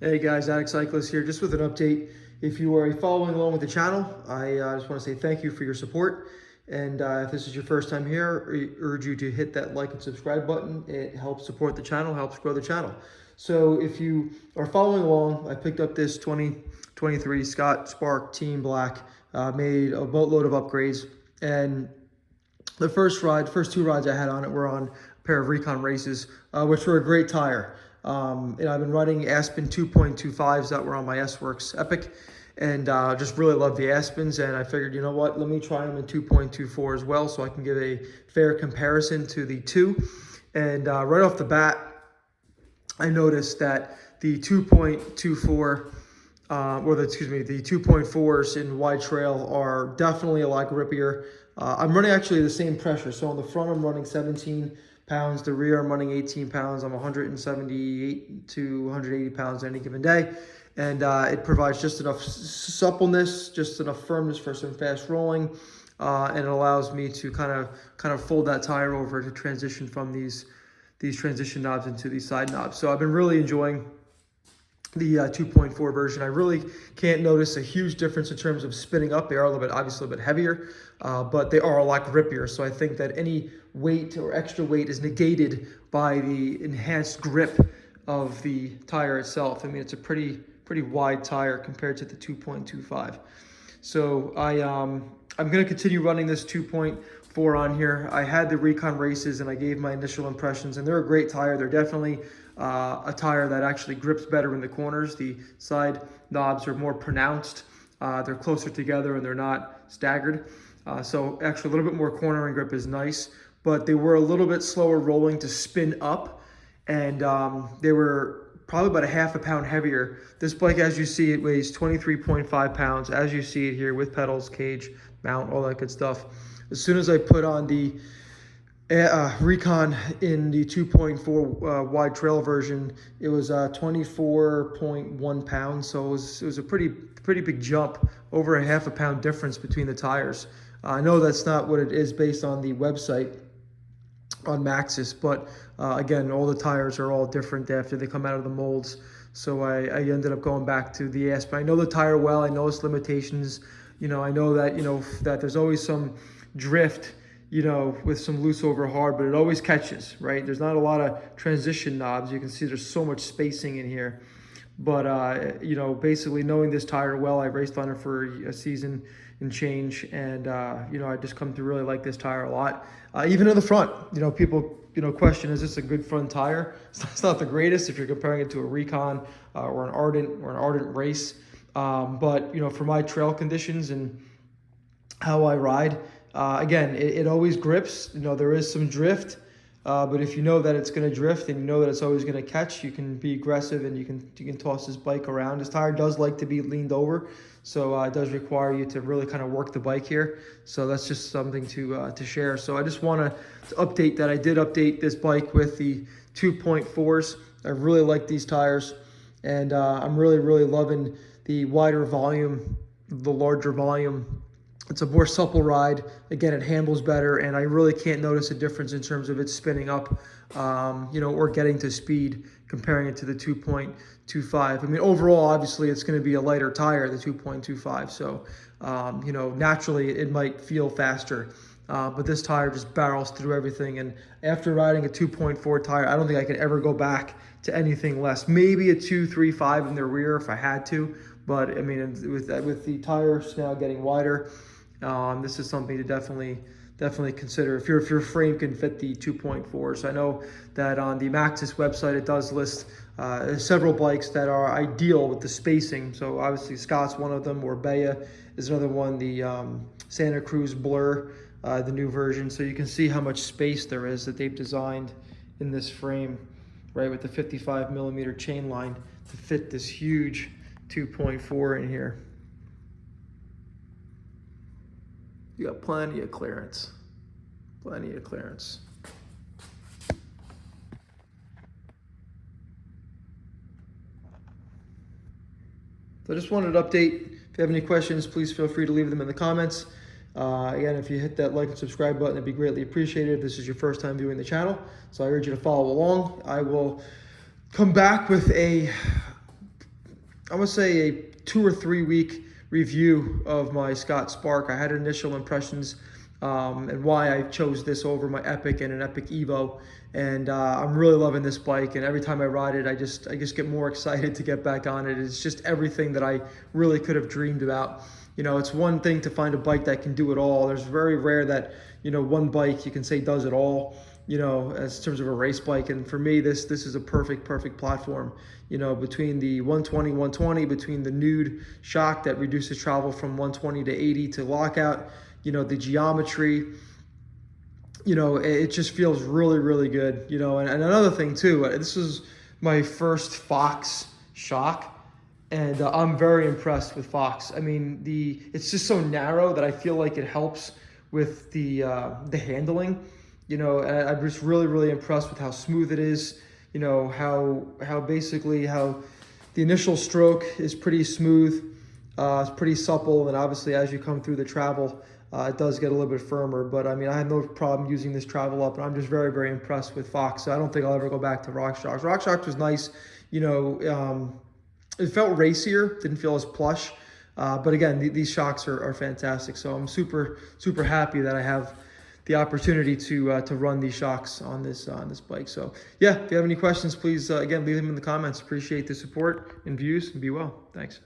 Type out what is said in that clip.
Hey guys, Addict Cyclist here, just with an update. If you are following along with the channel, I just want to say thank you for your support. And if this is your first time here, I urge you to hit that like and subscribe button. It helps support the channel, helps grow the channel. So if you are following along, I picked up this 2023 Scott Spark Team Black, made a boatload of upgrades. And the first two rides I had on it were on a pair of Recon Races, which were a great tire. And I've been running Aspen 2.25s that were on my S-Works Epic, and just really love the Aspens. And I figured, you know what, let me try them in 2.24 as well, so I can give a fair comparison to the two. And right off the bat, I noticed that the 2.24 the 2.4s in wide trail are definitely a lot grippier. I'm running actually the same pressure. So on the front, I'm running 17 pounds. The rear, I'm running 18 pounds. I'm 178 to 180 pounds any given day. And it provides just enough suppleness, just enough firmness for some fast rolling. And it allows me to kind of fold that tire over to transition from these transition knobs into these side knobs. So I've been really enjoying the 2.4 version. I really can't notice a huge difference in terms of spinning up. They are obviously a little bit heavier, but they are a lot grippier. So I think that any weight or extra weight is negated by the enhanced grip of the tire itself. I mean, it's a pretty wide tire compared to the 2.25. So I'm going to continue running this 2.4 on here. I had the Recon Races and I gave my initial impressions, and they're a great tire. They're definitely a tire that actually grips better in the corners. The side knobs are more pronounced. They're closer together and they're not staggered. So actually a little bit more cornering grip is nice, but they were a little bit slower rolling to spin up, and they were probably about a half a pound heavier. This bike, as you see, it weighs 23.5 pounds, as you see it here, with pedals, cage, mount, all that good stuff. As soon as I put on the Recon in the 2.4 wide trail version, it was 24.1 pounds. So it was a pretty big jump, over a half a pound difference between the tires. I know that's not what it is based on the website on Maxxis, but again, all the tires are all different after they come out of the molds. So I ended up going back to the Aspen. I know the tire well. I know its limitations. I know that that there's always some drift, with some loose over hard, but it always catches, right? There's not a lot of transition knobs. You can see there's so much spacing in here. But, basically knowing this tire well, I raced on it for a season and change. And, I just come to really like this tire a lot. Even in the front, people, question, is this a good front tire? It's not the greatest if you're comparing it to a Recon or an Ardent race. But, for my trail conditions and how I ride, again, it always grips. There is some drift, but if you know that it's going to drift and you know that it's always going to catch, you can be aggressive and you can toss this bike around. This tire does like to be leaned over, so it does require you to really kind of work the bike here. So that's just something to share. So I just want to update that I did update this bike with the 2.4s. I really like these tires, and I'm really loving the wider volume, the larger volume. It's a more supple ride. Again, it handles better, and I really can't notice a difference in terms of it spinning up, or getting to speed, comparing it to the 2.25. I mean, overall, obviously, it's going to be a lighter tire, the 2.25. So, naturally, it might feel faster. But this tire just barrels through everything. And after riding a 2.4 tire, I don't think I could ever go back to anything less. Maybe a 2.35 in the rear if I had to. But, I mean, with the tires now getting wider, this is something to definitely consider if your frame can fit the 2.4. So I know that on the Maxxis website, it does list several bikes that are ideal with the spacing. So obviously Scott's one of them, or Bea is another one, the Santa Cruz Blur, the new version. So you can see how much space there is that they've designed in this frame, right, with the 55 millimeter chain line to fit this huge 2.4 in here. You got plenty of clearance. Plenty of clearance. So I just wanted to update. If you have any questions, please feel free to leave them in the comments. Again, if you hit that like and subscribe button, it'd be greatly appreciated if this is your first time viewing the channel. So I urge you to follow along. I will come back with a I'm gonna say a 2 or 3 week review of my Scott Spark. I had initial impressions and why I chose this over my Epic and an Epic Evo, and I'm really loving this bike. And every time I ride it, I just get more excited to get back on it. It's just everything that I really could have dreamed about. You know, it's one thing to find a bike that can do it all. There's very rare that, you know, one bike you can say does it all, you know, as terms of a race bike. And for me, this is a perfect platform. You know, between the 120, between the nude shock that reduces travel from 120 to 80 to lockout, you know, the geometry, you know, it just feels really good, you know. And another thing too, this is my first Fox shock, and I'm very impressed with Fox. I mean, it's just so narrow that I feel like it helps with the handling, you know. And I'm just really impressed with how smooth it is, you know, how basically how the initial stroke is pretty smooth, it's pretty supple, and obviously as you come through the travel, it does get a little bit firmer. But I mean, I have no problem using this travel up, and I'm just very impressed with Fox. So I don't think I'll ever go back to RockShox. RockShox was nice, you know. It felt racier, didn't feel as plush. But again, these shocks are fantastic. So I'm super happy that I have the opportunity to run these shocks on this bike. So yeah, if you have any questions, please again leave them in the comments. Appreciate the support and views, and be well. Thanks.